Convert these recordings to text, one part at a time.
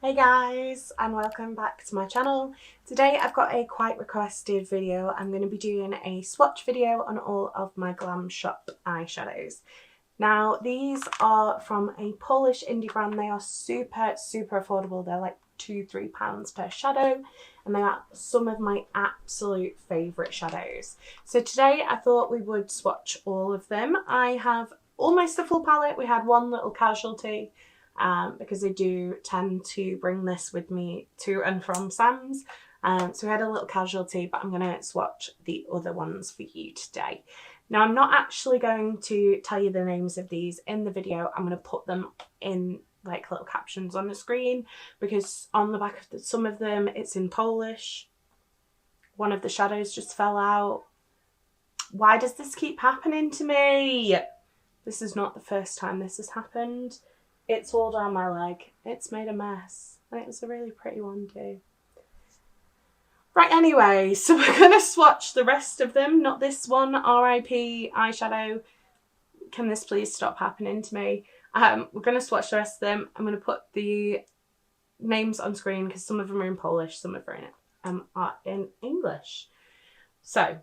Hey guys, and welcome back to my channel. Today I've got a quite requested video. I'm going to be doing a swatch video on all of my Glam shop eyeshadows. Now these are from a Polish indie brand. They are super affordable. They're like £2-3 per shadow, and they are some of my absolute favourite shadows. So today I thought we would swatch all of them. I have almost a full palette. We had one little casualty because I do tend to bring this with me to and from Sam's. So we had a little casualty, but I'm going to swatch the other ones for you today. Now, I'm not actually going to tell you the names of these in the video. I'm going to put them in like little captions on the screen because on the back of some of them it's in Polish. One of the shadows just fell out. Why does this keep happening to me? This is not the first time this has happened. It's all down my leg. It's made a mess. And it was a really pretty one too. Right, anyway, so we're going to swatch the rest of them. Not this one, RIP eyeshadow. Can this please stop happening to me? We're going to swatch the rest of them. I'm going to put the names on screen because some of them are in Polish, some of them are in English. So,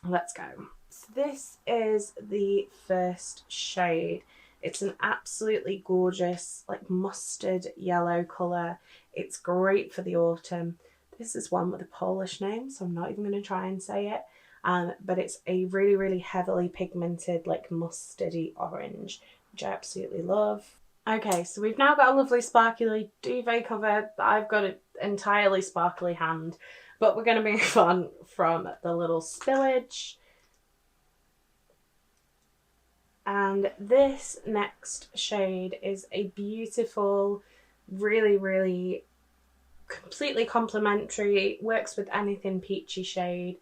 let's go. So this is the first shade. It's an absolutely gorgeous, like mustard yellow colour. It's great for the autumn. This is one with a Polish name, so I'm not even going to try and say it. But it's a really heavily pigmented, like mustardy orange, which I absolutely love. Okay, so we've now got a lovely sparkly duvet cover. I've got an entirely sparkly hand, but we're going to move on from the little spillage. And this next shade is a beautiful, really completely complementary, works with anything peachy shade.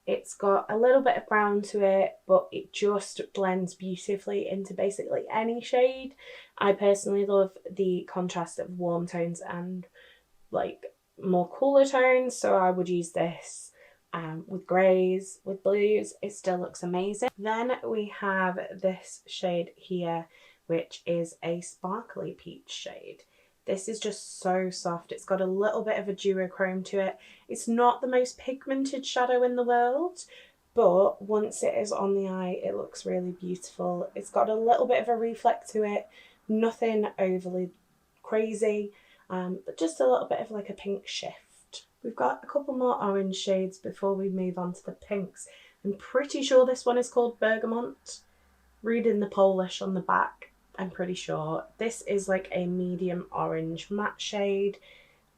It's got a little bit of brown to it, but it just blends beautifully into basically any shade. I personally love the contrast of warm tones and like more cooler tones, so I would use this with greys, with blues. It still looks amazing. Then we have this shade here, which is a sparkly peach shade. This is just so soft. It's got a little bit of a duochrome to it. It's not the most pigmented shadow in the world, but once it is on the eye, it looks really beautiful. It's got a little bit of a reflect to it, nothing overly crazy, but just a little bit of like a pink shift. We've got a couple more orange shades before we move on to the pinks. I'm pretty sure this one is called Bergamot. Reading the Polish on the back, I'm pretty sure. This is like a medium orange matte shade.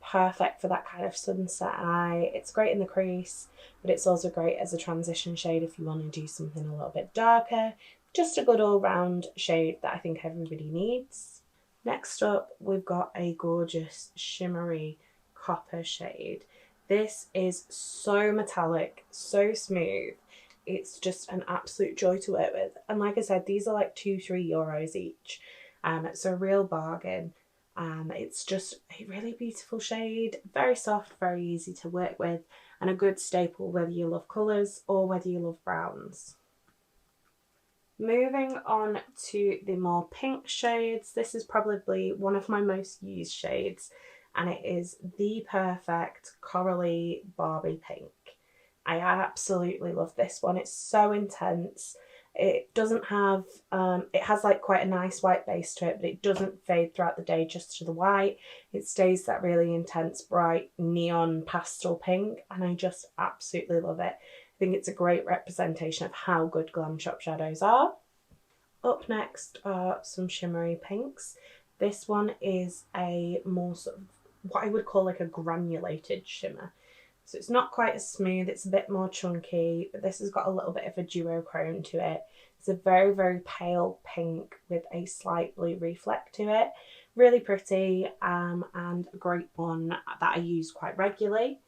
Perfect for that kind of sunset eye. It's great in the crease, but it's also great as a transition shade if you want to do something a little bit darker. Just a good all-round shade that I think everybody needs. Next up, we've got a gorgeous shimmery copper shade. This is so metallic, so smooth. It's just an absolute joy to work with. And like I said, these are like €2-3 each. It's a real bargain. It's just a really beautiful shade, very soft, very easy to work with, and a good staple whether you love colours or whether you love browns. Moving on to the more pink shades, this is probably one of my most used shades, and it is the perfect corally Barbie pink. I absolutely love this one. It's so intense. It doesn't have, it has like quite a nice white base to it, but it doesn't fade throughout the day just to the white. It stays that really intense, bright, neon pastel pink, and I just absolutely love it. I think it's a great representation of how good glam shop shadows are. Up next are some shimmery pinks. This one is a more sort of what I would call like a granulated shimmer. So it's not quite as smooth, it's a bit more chunky, but this has got a little bit of a duochrome to it. It's a very pale pink with a slight blue reflect to it. Really pretty, and a great one that I use quite regularly.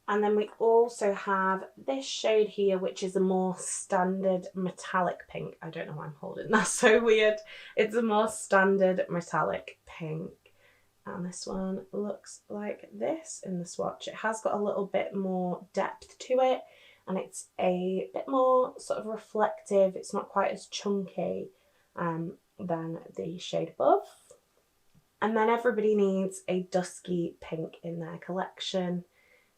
And then we also have this shade here, which is a more standard metallic pink. I don't know why I'm holding that so weird. It's a more standard metallic pink. And this one looks like this in the swatch. It has got a little bit more depth to it, and it's a bit more sort of reflective. It's not quite as chunky than the shade above. And then everybody needs a dusky pink in their collection.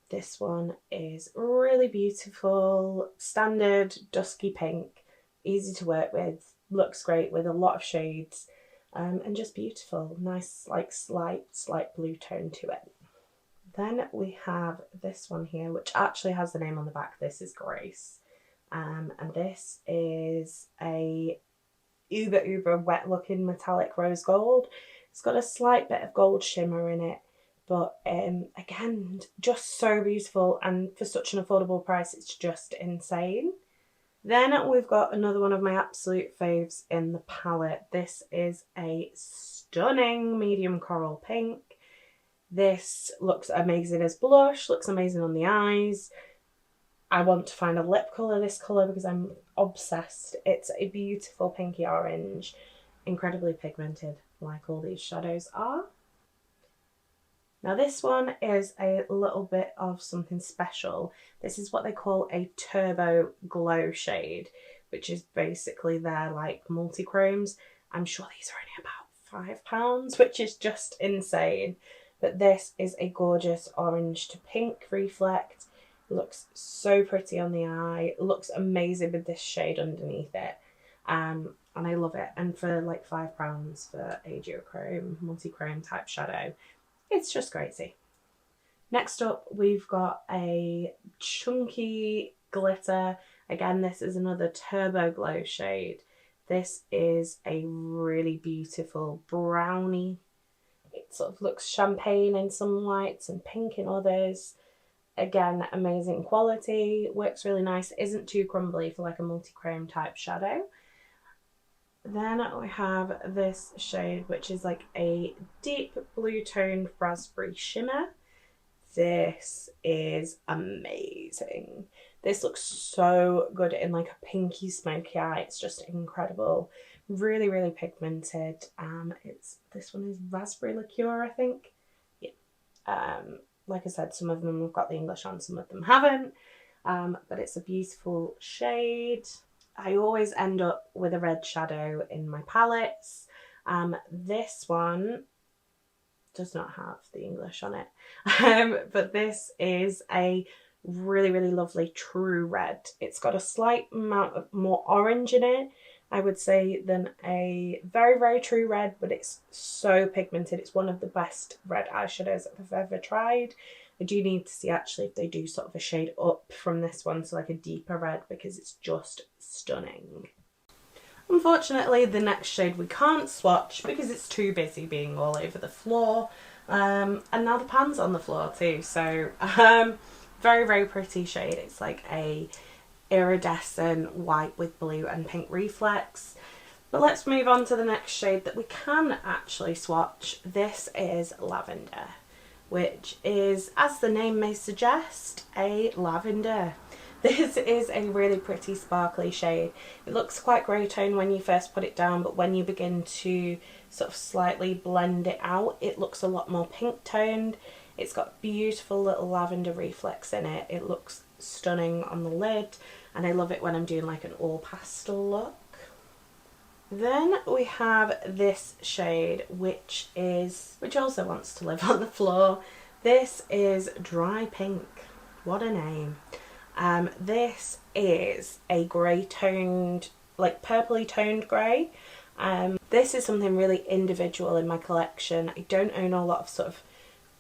This one is really beautiful, standard dusky pink, easy to work with, looks great with a lot of shades, and just beautiful. Nice, like slight blue tone to it. Then we have this one here, which actually has the name on the back. This is Grace. And this is a uber wet looking metallic rose gold. It's got a slight bit of gold shimmer in it, but again, just so beautiful, and for such an affordable price, it's just insane. Then we've got another one of my absolute faves in the palette. This is a stunning medium coral pink. This looks amazing as blush, looks amazing on the eyes. I want to find a lip colour this colour because I'm obsessed. It's a beautiful pinky orange, incredibly pigmented like all these shadows are. Now this one is a little bit of something special. This is what they call a turbo glow shade, which is basically their like multi-chromes. I'm sure these are only about £5, which is just insane. But this is a gorgeous orange to pink reflect. It looks so pretty on the eye. It looks amazing with this shade underneath it. And I love it. And for like £5 for a duochrome, multi-chrome type shadow, it's just crazy. Next up, we've got a chunky glitter. Again, this is another turbo glow shade. This is a really beautiful brownie. It sort of looks champagne in some lights and pink in others. Again, amazing quality, works really nice, isn't too crumbly for like a multi-chrome type shadow. Then we have this shade, which is like a deep blue toned raspberry shimmer. This is amazing. This looks so good in like a pinky smoky eye. It's just incredible. Really pigmented. This one is raspberry liqueur, I think. Yeah. Like I said, some of them have got the English on, some of them haven't. But it's a beautiful shade. I always end up with a red shadow in my palettes. This one does not have the English on it. But this is a really lovely true red. It's got a slight amount of more orange in it, I would say, than a very true red, but it's so pigmented. It's one of the best red eyeshadows I've ever tried. I do need to see actually if they do sort of a shade up from this one, so like a deeper red, because it's just stunning. Unfortunately, the next shade we can't swatch because it's too busy being all over the floor. And now the pan's on the floor too, so very pretty shade. It's like a iridescent white with blue and pink reflex. But let's move on to the next shade that we can actually swatch. This is Lavender, which is, as the name may suggest, a lavender. This is a really pretty sparkly shade. It looks quite grey tone when you first put it down, but when you begin to sort of slightly blend it out, it looks a lot more pink toned. It's got beautiful little lavender reflex in it. It looks stunning on the lid, and I love it when I'm doing like an all pastel look. Then we have this shade, which also wants to live on the floor. This is Dry Pink. What a name. This is a grey toned, like purpley toned grey. This is something really individual in my collection. I don't own a lot of sort of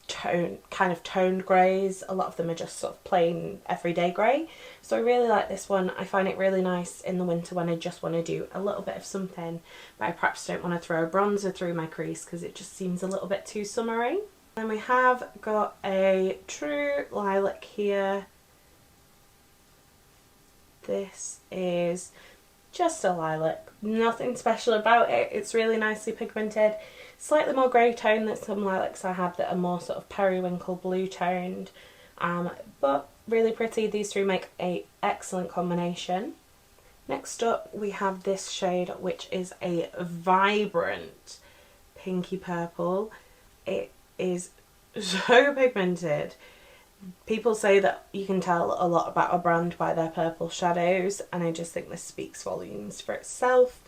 toned greys. A lot of them are just sort of plain everyday grey. So I really like this one. I find it really nice in the winter when I just want to do a little bit of something, but I perhaps don't want to throw a bronzer through my crease because it just seems a little bit too summery. Then we have got a True Lilac here. This is just a lilac, nothing special about it. It's really nicely pigmented, slightly more grey tone than some lilacs I have that are more sort of periwinkle blue toned, but really pretty. These three make an excellent combination. Next up we have this shade, which is a vibrant pinky purple. It is so pigmented. People say that you can tell a lot about a brand by their purple shadows, and I just think this speaks volumes for itself.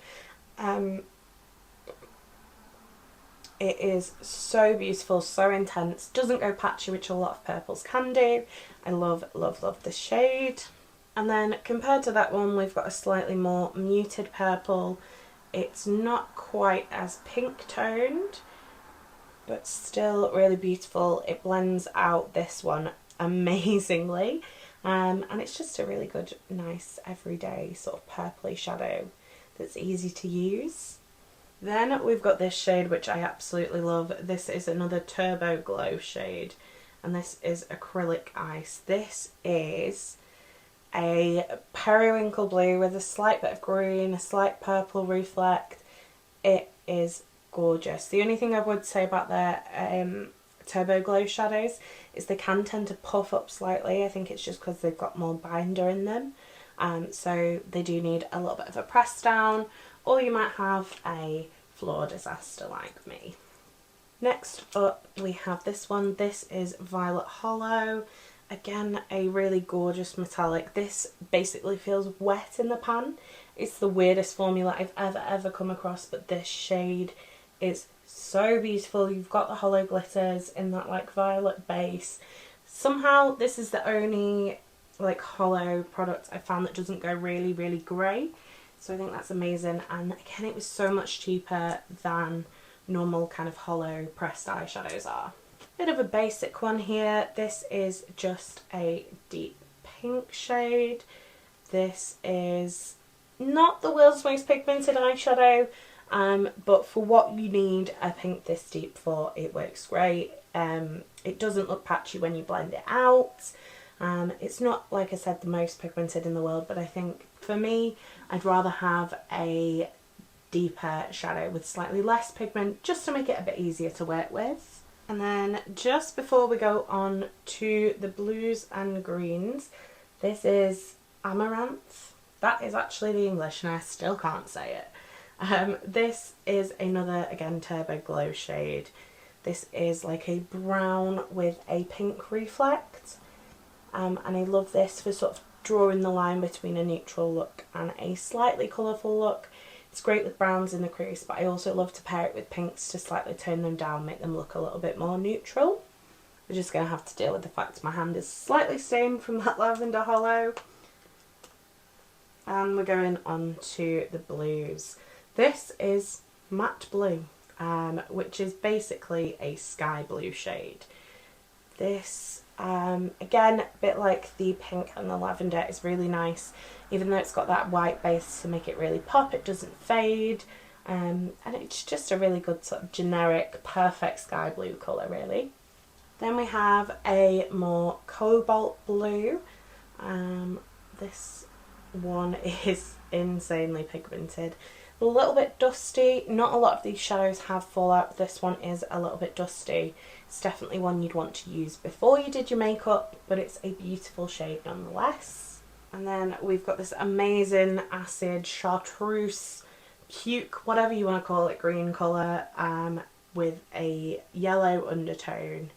It is so beautiful, so intense, doesn't go patchy, which a lot of purples can do. I love, love, love this shade. And then compared to that one, we've got a slightly more muted purple. It's not quite as pink toned, but still really beautiful. It blends out this one amazingly. And it's just a really good, nice, everyday sort of purpley shadow that's easy to use. Then we've got this shade, which I absolutely love. This is another Turbo Glow shade, and this is Acrylic Ice. This is a periwinkle blue with a slight bit of green, a slight purple reflect. It is gorgeous. The only thing I would say about their Turbo Glow shadows is they can tend to puff up slightly. I think it's just because they've got more binder in them. So they do need a little bit of a press down, or you might have a floor disaster like me. Next up we have this one. This is Violet Holo. Again, a really gorgeous metallic. This basically feels wet in the pan. It's the weirdest formula I've ever come across, but this shade is so beautiful. You've got the holo glitters in that like violet base. Somehow this is the only like holo product I found that doesn't go really, really grey. So I think that's amazing. And again, it was so much cheaper than normal kind of holo pressed eyeshadows are. Bit of a basic one here. This is just a deep pink shade. This is not the world's most pigmented eyeshadow, but for what you need a pink this deep for, it works great. It doesn't look patchy when you blend it out. It's not, like I said, the most pigmented in the world, but I think for me, I'd rather have a deeper shadow with slightly less pigment just to make it a bit easier to work with. And then just before we go on to the blues and greens, this is Amaranth. That is actually the English and I still can't say it. This is another, again, Turbo Glow shade. This is like a brown with a pink reflect. And I love this for sort of drawing the line between a neutral look and a slightly colourful look. It's great with browns in the crease, but I also love to pair it with pinks to slightly tone them down, make them look a little bit more neutral. We're just going to have to deal with the fact my hand is slightly stained from that Lavender Holo. And we're going on to the blues. This is Matte Blue, which is basically a sky blue shade. This, again, a bit like the pink and the lavender, is really nice. Even though it's got that white base to make it really pop, it doesn't fade. And it's just a really good sort of generic, perfect sky blue colour, really. Then we have a more cobalt blue. This one is insanely pigmented. A little bit dusty. Not a lot of these shadows have fallout, but this one is a little bit dusty. It's definitely one you'd want to use before you did your makeup, but it's a beautiful shade nonetheless. And then we've got this amazing acid chartreuse, puke, whatever you want to call it, green colour, with a yellow undertone.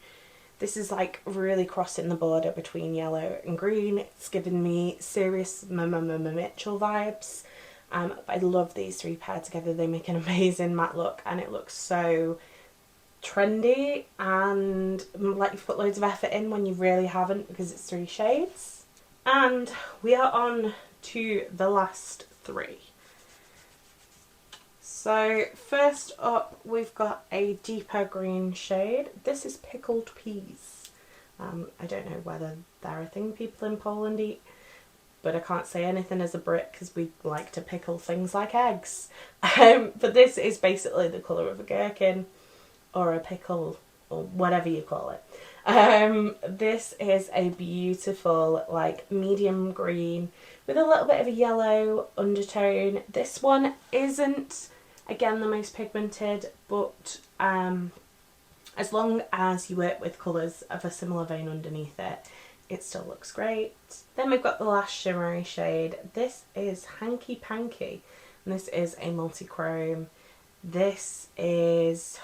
This is like really crossing the border between yellow and green. It's giving me serious Mitchell vibes. I love these three paired together. They make an amazing matte look and it looks so trendy and like you've put loads of effort in when you really haven't, because it's three shades. And we are on to the last three. So first up we've got a deeper green shade. This is Pickled Peas. I don't know whether they're a thing people in Poland eat, but I can't say anything as a Brit because we like to pickle things like eggs. But this is basically the colour of a gherkin or a pickle or whatever you call it. This is a beautiful like medium green with a little bit of a yellow undertone. This one isn't, again, the most pigmented, but as long as you work with colours of a similar vein underneath it, it still looks great. Then we've got the last shimmery shade. This is Hanky Panky, and this is a multi-chrome. This is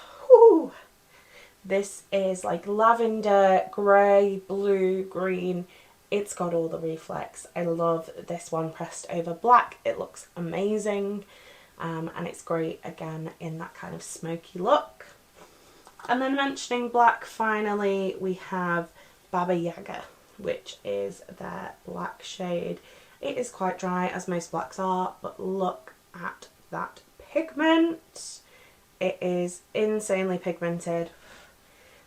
like lavender, grey, blue, green. It's got all the reflex. I love this one pressed over black. It looks amazing, and it's great again in that kind of smoky look. And then mentioning black, finally we have Baba Yaga, which is their black shade. It is quite dry, as most blacks are, but look at that pigment. It is insanely pigmented.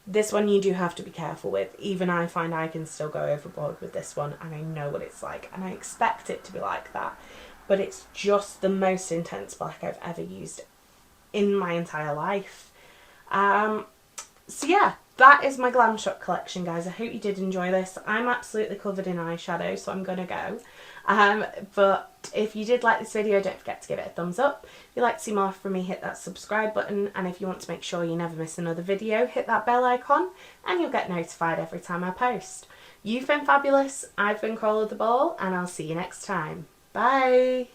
This one you do have to be careful with. Even I find I can still go overboard with this one, and I know what it's like, and I expect it to be like that. But it's just the most intense black I've ever used in my entire life. So yeah, that is my Glam Shop collection, guys. I hope you did enjoy this. I'm absolutely covered in eyeshadow, so I'm gonna go. But if you did like this video, don't forget to give it a thumbs up. If you'd like to see more from me, hit that subscribe button, and if you want to make sure you never miss another video, hit that bell icon and you'll get notified every time I post. You've been fabulous, I've been Crawler the Ball, and I'll see you next time. Bye!